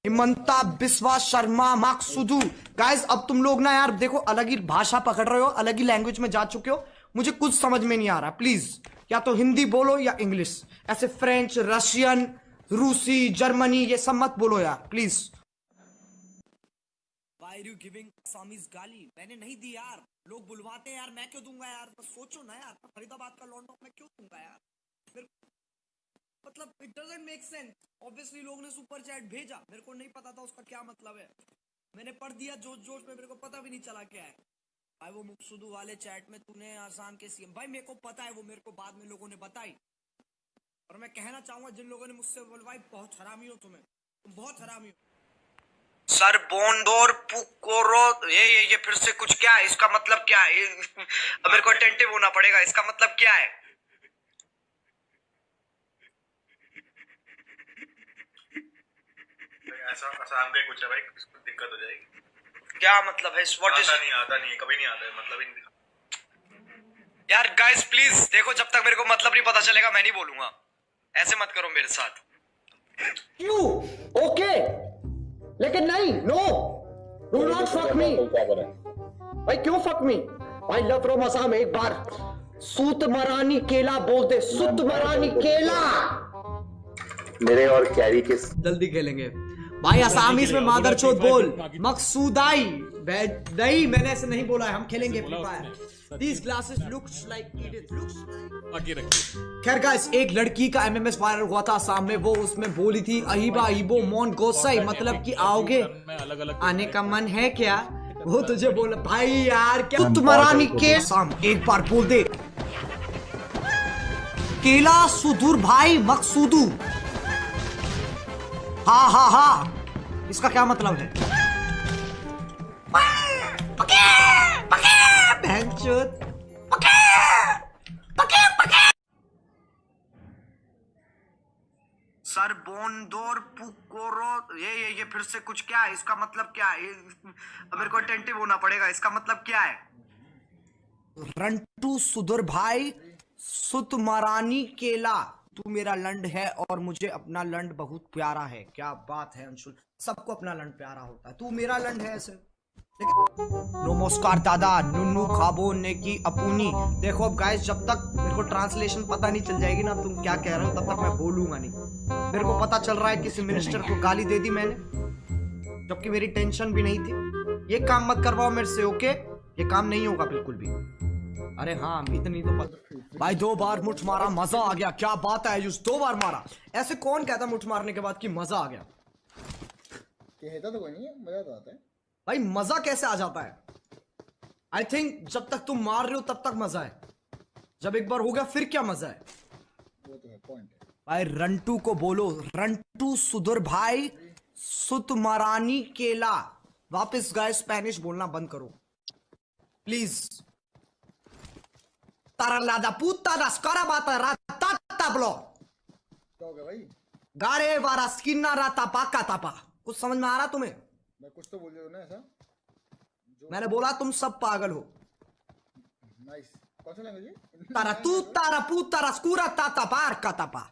Himanta Biswa Sharma मकसूदू। Guys अब तुम लोग ना यार देखो अलग ही भाषा पकड़ रहे हो, अलग ही लैंग्वेज में जा चुके हो, मुझे कुछ समझ में नहीं आ रहा। प्लीज या तो हिंदी बोलो या इंग्लिश, ऐसे फ्रेंच, रशियन, रूसी, जर्मनी ये सब मत बोलो यार please. Why are you giving Assamese गाली? मैंने नहीं दी यार, लोग बुलवाते हैं यार, मैं क्यों दूंगा यार? बस सोचो ना यार, फरीदाबाद का लौंडा मैं क्यों दूंगा यार? फिर मतलब it doesn't make sense. Obviously लोग ने सुपर चैट भेजा, मेरे को नहीं पता था उसका क्या मतलब है, मैंने पढ़ दिया जोश जोश में, मेरे को पता भी नहीं चला क्या है। भाई वो मकसूदू वाले चैट में तूने आसाम के सीएम, भाई मेरे को पता है, वो मेरे को बाद में लोगों ने बताई। और मैं कहना चाहूंगा जिन लोगों ने मुझसे बुलवाई, बहुत हरामी हो तुम बहुत हरामी हो। सर बोंडोर पुकोरो ये फिर से कुछ क्या है, इसका मतलब क्या है? अब मेरे को अटेंटिव होना पड़ेगा, इसका मतलब क्या है? ऐसा आसाम का कुछ है भाई, दिक्कत हो जाएगी। क्या मतलब है? What is? आता नहीं, कभी नहीं आता है, मतलब ही नहीं दिखा। यार गाइस प्लीज देखो, जब तक मेरे को मतलब नहीं पता चलेगा मैं नहीं बोलूंगा, ऐसे मत करो मेरे साथ। क्यों? ओके लेकिन नहीं, no do not fuck me भाई। क्यों फक मी भाई? लव फ्रॉम असम एक बार सूत मरानी केला बोलते, सूत मरानी केला। मेरे और कैरी के जल्दी खेलेंगे भाई, असामीज में मादरचोद बोल, मकसूदाई नहीं, मैंने ऐसे नहीं बोला है, हम खेलेंगे free fire. These glasses looks like Edith looks like। खैर गाइस, एक लड़की का एमएमएस वायरल हुआ था असम में, वो उसमें बोली थी अहिबा इबो मोन गोसाई, मतलब कि आओगे, आने का मन है क्या? वो तुझे बोला भाई यार क्या तुम्हारा के साम एक बार बोल दे, केला सुधुर भाई मकसूदू। हाँ हाँ हाँ, इसका क्या मतलब है? सर बोंडोर पुकोरो ये फिर से कुछ क्या है, इसका मतलब क्या है? अब मेरे को अटेंटिव होना पड़ेगा, इसका मतलब क्या है? रंटू सुधुर भाई सुत मरानी केला, तू मेरा लंड है और मुझे अपना लंड बहुत प्यारा है। क्या बात है अंशुल, सबको अपना लंड प्यारा होता है, तू मेरा लंड है ऐसे। नमस्कार दादा, नुनू खाबो ने की अपुनी। देखो अब गाइस, जब तक मेरे को ट्रांसलेशन पता नहीं चल जाएगी ना तुम क्या कह रहे हो, तब तक मैं बोलूंगा नहीं। मेरे को पता चल रहा है किसी मिनिस्टर को गाली दे दी मैंने, जबकि मेरी टेंशन भी नहीं थी। ये काम मत करवाओ मेरे से, ओके? ये काम नहीं होगा बिल्कुल भी। अरे हाँ इतनी तो पता भाई, 2 बार मुठ मारा, मजा आ गया। क्या बात है आयुष, 2 बार मारा, ऐसे कौन कहता मुठ मारने के बाद कि मजा आ गया? कहता तो कोई नहीं है, मजा तो आता है भाई। मजा कैसे आ जाता है? आई थिंक जब तक तुम मार रहे हो तब तक मजा है, जब एक बार हो गया फिर क्या मजा है? वो तो है, पॉइंट है भाई रंटू को बोलो, रंटू सुधुर भाई सुत मरानी केला। वापस गाइस स्पेनिश बोलना बंद करो प्लीज। तारा लादा पुता दा स्कारा बाता राता ताबलो, क्या हो गया भाई? गारे वारा स्किना राता पाका तापा। कुछ समझ में आ रहा तुम्हें? मैं कुछ तो बोल रहा हूँ ना ऐसा मैंने बोला तुम सब पागल हो। नाइस। कौन सा लैंग्वेज है? तारा तू तारा पू तारा स्कूरा ताता पार का तापा।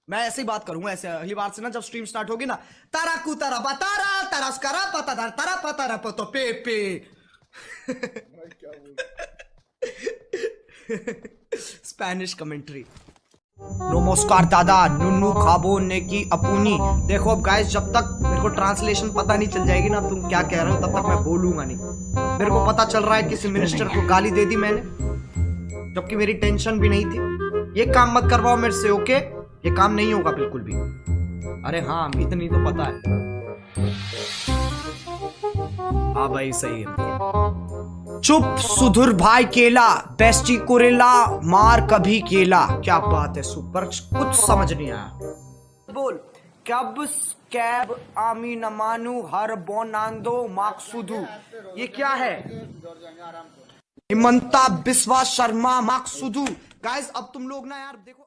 मैं ऐसे ही बात करूंगा, ऐसे अगली बार से ना जब स्ट्रीम स्टार्ट होगी ना, तारा कू तारा बतारा तारा स्कारा पता तारा पतारा पतो पे पे। भाई क्या बोल स्पेनिश कमेंट्री। नमस्कार दादा, नुनू खाबो ने की अपुनी। देखो अब गाइस, जब तक मेरे को ट्रांसलेशन पता नहीं चल जाएगी ना तुम क्या कह रहे हो, तब तक मैं बोलूंगा नहीं। मेरे को पता चल रहा है किसी मिनिस्टर को गाली दे दी मैंने, जबकि मेरी टेंशन भी नहीं थी। ये काम मत करवाओ मेरे से, ओके? ये काम नहीं होगा बिल्कुल भी। अरे हाँ इतनी तो पता है। हाँ भाई सही है। चुप सुधुर भाई केला, बेस्टी कुरेला मार कभी केला। क्या बात है, सुपर, कुछ समझ नहीं आया। बोल कब कैब आमी नमानु हर बोनांदो मकसूदू, ये क्या है? हिमंता बिस्वा शर्मा मकसूदू। गाइस अब तुम लोग ना यार देखो